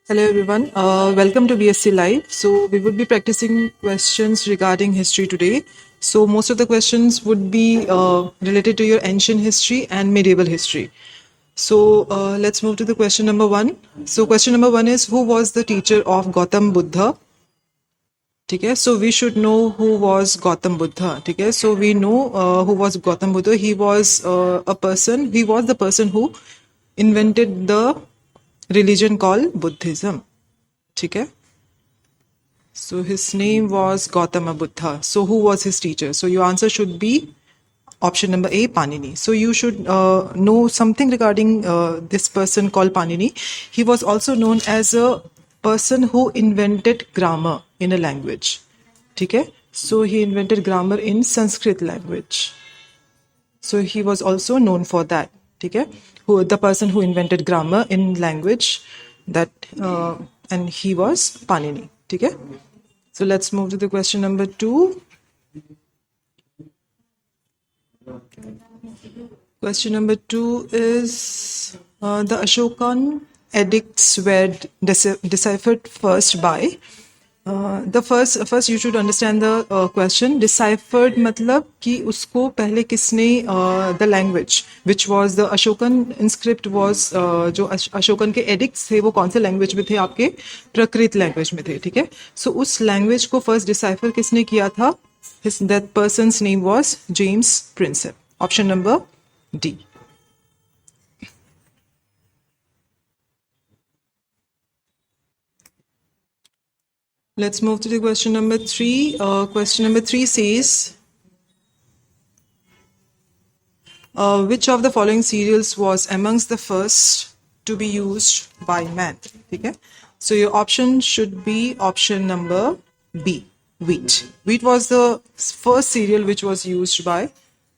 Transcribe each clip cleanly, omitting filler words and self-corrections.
Hello everyone, welcome to BSc Live. So we would be practicing questions regarding history today. So most of the questions would be related to your ancient history and medieval history. So let's move to the question number one. So question number one is, who was the teacher of Gautam Buddha? ठीक है, so we should know who was Gautam Buddha. ठीक है, so we know who was Gautam Buddha. He was the person who invented the religion called Buddhism. ठीक है, so his name was Gautama Buddha. So who was his teacher? So your answer should be option number A, Panini. So you should know something regarding this person called Panini. He was also known as a person who invented grammar in a language. ठीक है, so he invented grammar in Sanskrit language. So he was also known for that. ठीक है, who the person who invented grammar in language that and he was Panini. ठीक है, so let's move to the question number two. Question number two is the Ashokan edicts were deciphered first by. First you should understand the question. Deciphered मतलब कि उसको पहले किसने the language which was the Ashokan inscript was जो अशोकन के edicts थे वो कौन से language में थे? आपके प्राकृत language में थे. ठीक है, so उस language को first decipher किसने किया था? That person's name was James Prinsep. Option number D. Let's move to the question number three. Question number three says, which of the following cereals was amongst the first to be used by man? Okay, so your option should be option number B, wheat. Wheat was the first cereal which was used by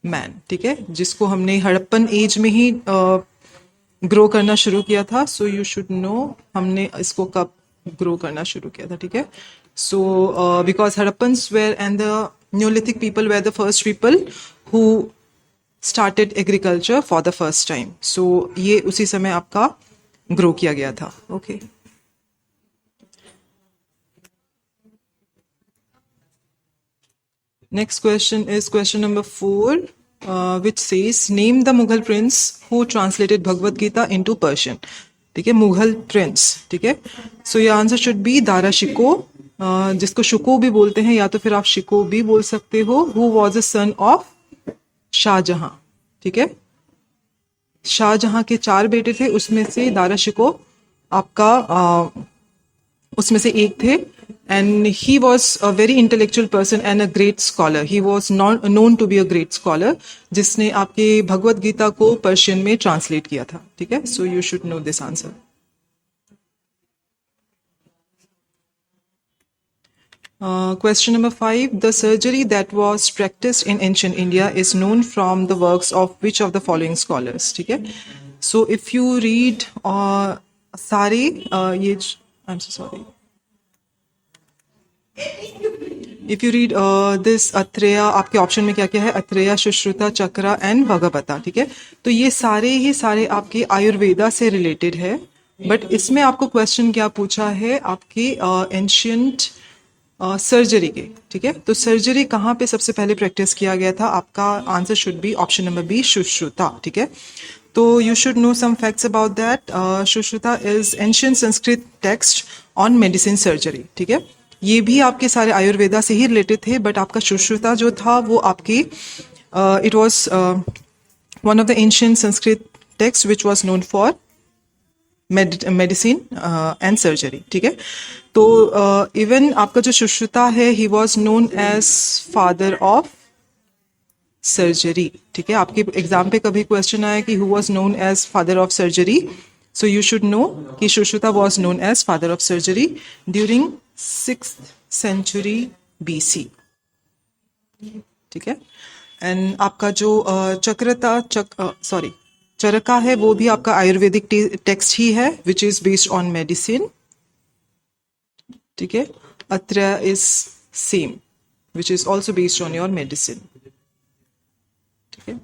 man. ठीक है, जिसको हमने Harappan as में ही grow करना शुरू किया था. सो you should no हमने इसको कब ग्रो करना शुरू किया था. ठीक है, so because Harappans were and the neolithic people were the first people who started agriculture for the first time. So ये उसी समय आपका ग्रो किया गया था. Okay, next question is question number 4, which says, name the Mughal prince who translated Bhagavad Gita into Persian. ठीक है, Mughal Prince. ठीक है, सो your answer should B Dara Shikoh, जिसको शुको भी बोलते हैं या तो फिर आप शिको भी बोल सकते हो. Who was a son of Shahjahan. ठीक है, शाहजहां के 4 बेटे थे, उसमें से दारा शिको आपका उसमें से एक थे. And he was a very intellectual person and a great scholar. He was known to be a great scholar, जिसने आपके भगवत गीता को पर्शियन में ट्रांसलेट किया था. ठीक है, so you should know this answer. Question number 5. The surgery that was practiced in ancient India is known from the works of which of the following scholars? ठीक है, so if you read सारे ये I'm so sorry. If you read this Atreya, आपके option में क्या क्या है? अत्रेया, सुश्रुता, चक्रा and भगवता. ठीक है, तो ये सारे आपके आयुर्वेदा से रिलेटेड है. बट इसमें आपको क्वेश्चन क्या पूछा है? आपके एंशियंट सर्जरी के. ठीक है, तो सर्जरी कहाँ पे सबसे पहले प्रैक्टिस किया गया था? आपका answer should be option number B, Sushruta. ठीक है, तो you should know some facts about that. Sushruta is ancient Sanskrit text on medicine surgery. ठीक है, ये भी आपके सारे आयुर्वेदा से ही रिलेटेड थे, बट आपका सुश्रुता जो था वो आपकी it was one of the ancient Sanskrit text which was known for medicine and surgery. ठीक है, तो इवन आपका जो सुश्रुता है, he was known as father of surgery. ठीक है, आपके एग्जाम पे कभी क्वेश्चन आया कि who was known as father of surgery, so you should know कि Sushruta was known as father of surgery during 6th century BC. ठीक है, एंड आपका जो चरका है वो भी आपका आयुर्वेदिक टेक्स्ट ही है which is based on medicine. ठीक है, Atreya is same which is also based on your medicine. ठीक है,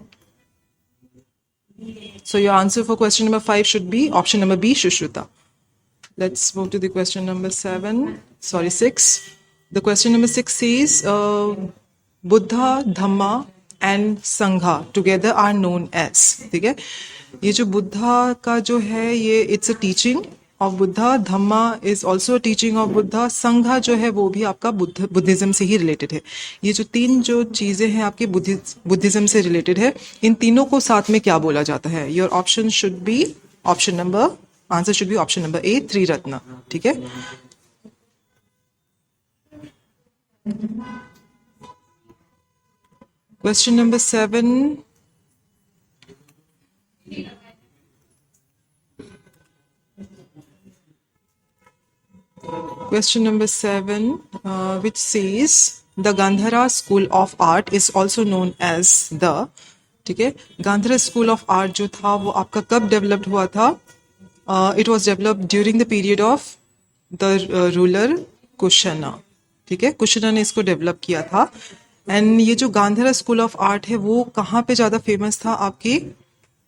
so your answer for question number 5 should be option number B, Shushruta. Let's move to the question number 6. The question number 6 says, Buddha, Dhamma and Sangha together are known as. ठीक है, ये जो बुद्धा का जो है ये it's a teaching of Buddha, Dhamma is also teaching of Buddha, संघा जो है वो भी आपका बुद्धिज्म से ही रिलेटेड है. ये जो तीन जो चीजें हैं आपके बुद्धिज्म से रिलेटेड है, इन तीनों को साथ में क्या बोला जाता है? Your option should be option number answer should be option number A, Triratna. ठीक है, question number 7. Question number 7, which says the Gandhara School of Art is also known as the. ठीक है, गांधारा स्कूल ऑफ आर्ट जो था वो आपका कब developed हुआ था? It was developed during the period of the ruler Kushana. ठीक है, कुशना ने इसको डेवलप किया था. एंड ये जो गांधारा स्कूल ऑफ आर्ट है वो कहाँ पे ज्यादा फेमस था? आपके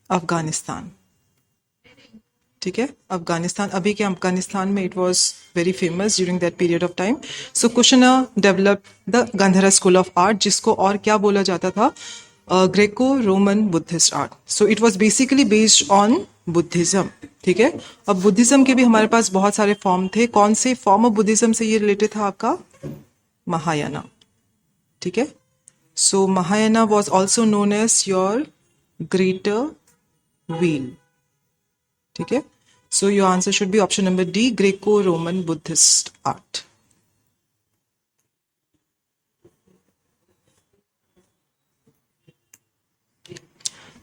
अफगानिस्तान. ठीक है, अफगानिस्तान, अभी के अफगानिस्तान में it was very famous during that period of time. So Kushana develop the Gandhara school of art, जिसको और क्या बोला जाता था? Greco Roman Buddhist art. So it was basically based on Buddhism. ठीक है, अब बुद्धिज्म के भी हमारे पास बहुत सारे फॉर्म थे. कौन से फॉर्म ऑफ बुद्धिज्म से ये रिलेटेड था? आपका महायाना. ठीक है, so Mahayana was also known as your greater wheel. ठीक है, so your answer should be option number D, Greco-Roman Buddhist art.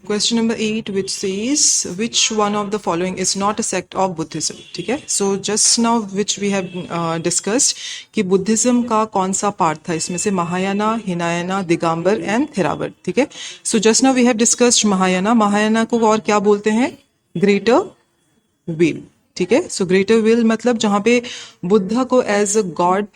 Question number 8, which says which one of the following is not a sect of Buddhism. ठीक है, so just now which we have discussed कि Buddhism का कौन सा part था इसमें से? Mahayana, Hinayana, Digambar and थेरावड. ठीक है, so just now we have discussed Mahayana. Mahayana को और क्या बोलते हैं? Greater wheel. ठीक है, सो ग्रेटर व्हील मतलब जहां पे बुद्धा को एज अ गॉड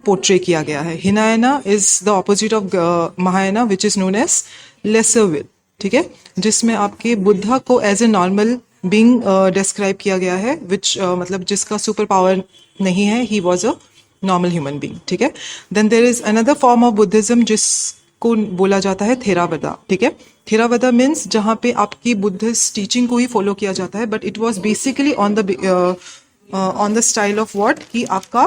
पोर्ट्रे किया गया है. Hinayana is the opposite of Mahayana which is known as lesser wheel. ठीक है, जिसमें आपके बुद्धा को as a normal being describe किया गया है, विच मतलब जिसका सुपर पावर नहीं है, he was a normal human being. ठीक है, then there is another form of Buddhism जिसको बोला जाता है थेरावदा. ठीक है, थेरावदा मीन्स जहाँ पे आपकी बुद्धिस्ट टीचिंग को ही फॉलो किया जाता है, but it was basically on the style of what कि आपका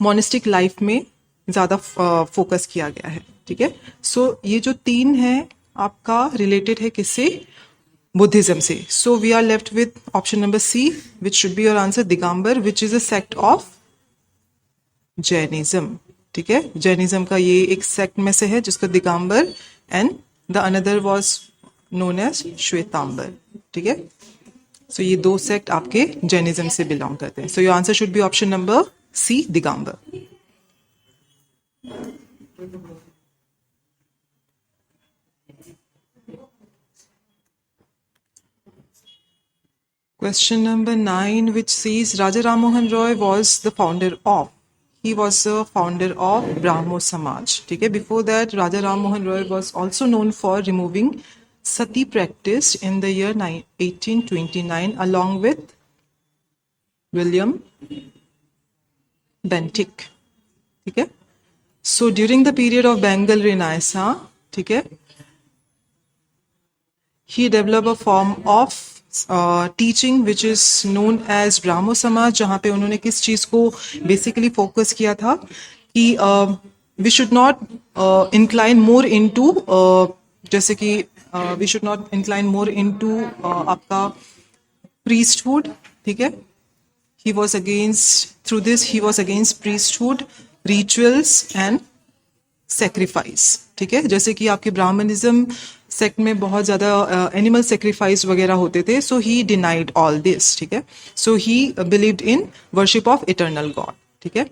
मोनिस्टिक लाइफ में ज्यादा फोकस किया गया है. ठीक है, सो ये जो तीन है आपका रिलेटेड है किससे? बुद्धिज्म से. So we are left with option number C, which should be your answer, Digambar, which is a sect of Jainism. ठीक है, जैनिज्म का ये एक सेक्ट में से है जिसका Digambar, and the another was known as Shwetambar. ठीक है, सो ये दो सेक्ट आपके जैनिज्म से बिलोंग करते हैं. So your answer should be option number C, Digambar. Question number 9, which says Raja Ram Mohan Roy was the founder of. He was the founder of Brahmo Samaj. ठीक है, before that Raja Ram Mohan Roy was also known for removing sati practice in the year 1829 along with William Bentinck. ठीक है, so during the period of Bengal Renaissance, ठीक है, he developed a form of teaching which is known as Brahmo Samaj, जहाँ पे उन्होंने किस चीज को बेसिकली फोकस किया था कि we should not incline more into, जैसे कि we should not incline more into आपका प्रीस्टहुड. ठीक है, he was against, through this he was against priesthood, rituals and sacrifice. ठीक है, जैसे कि आपके ब्राह्मणिज्म सेक्ट में बहुत ज्यादा एनिमल सेक्रीफाइस वगैरह होते थे. So he denied all this. ठीक है, so he believed in worship of eternal god. ठीक है,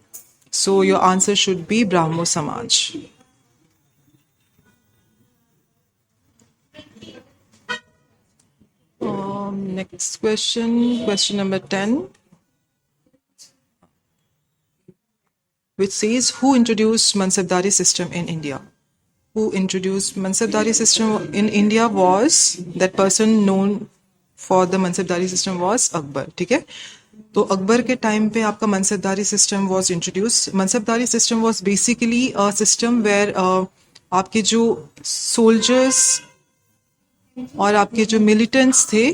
so your answer should be Brahmo Samaj. Next question, question number 10, which says who introduced Mansabdari system in India. Who introduced Mansabdari system in India was, that person known for the Mansabdari system was Akbar. ठीक है, तो अकबर के time पे आपका Mansabdari system was introduce. Mansabdari system was basically a system where आपके जो soldiers और आपके जो मिलिटेंट्स थे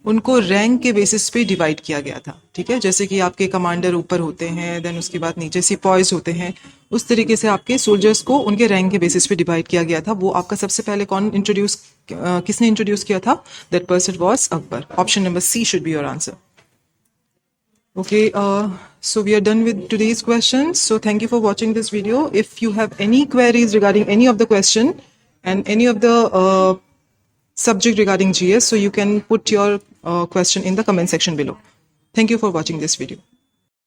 उनको रैंक के बेसिस पे डिवाइड किया गया था. ठीक है, जैसे कि आपके कमांडर ऊपर होते हैं, देन उसके बाद नीचे सिपॉयज होते हैं, उस तरीके से आपके सोल्जर्स को उनके रैंक के बेसिस पे डिवाइड किया गया था. वो आपका सबसे पहले किसने इंट्रोड्यूस किया था? That person was Akbar. Option number C should be your answer. Okay, so we are done with today's questions. So thank you for watching this video. If you have any queries regarding any of the question and any of the subject regarding GS, so you can put your question in the comment section below. Thank you for watching this video.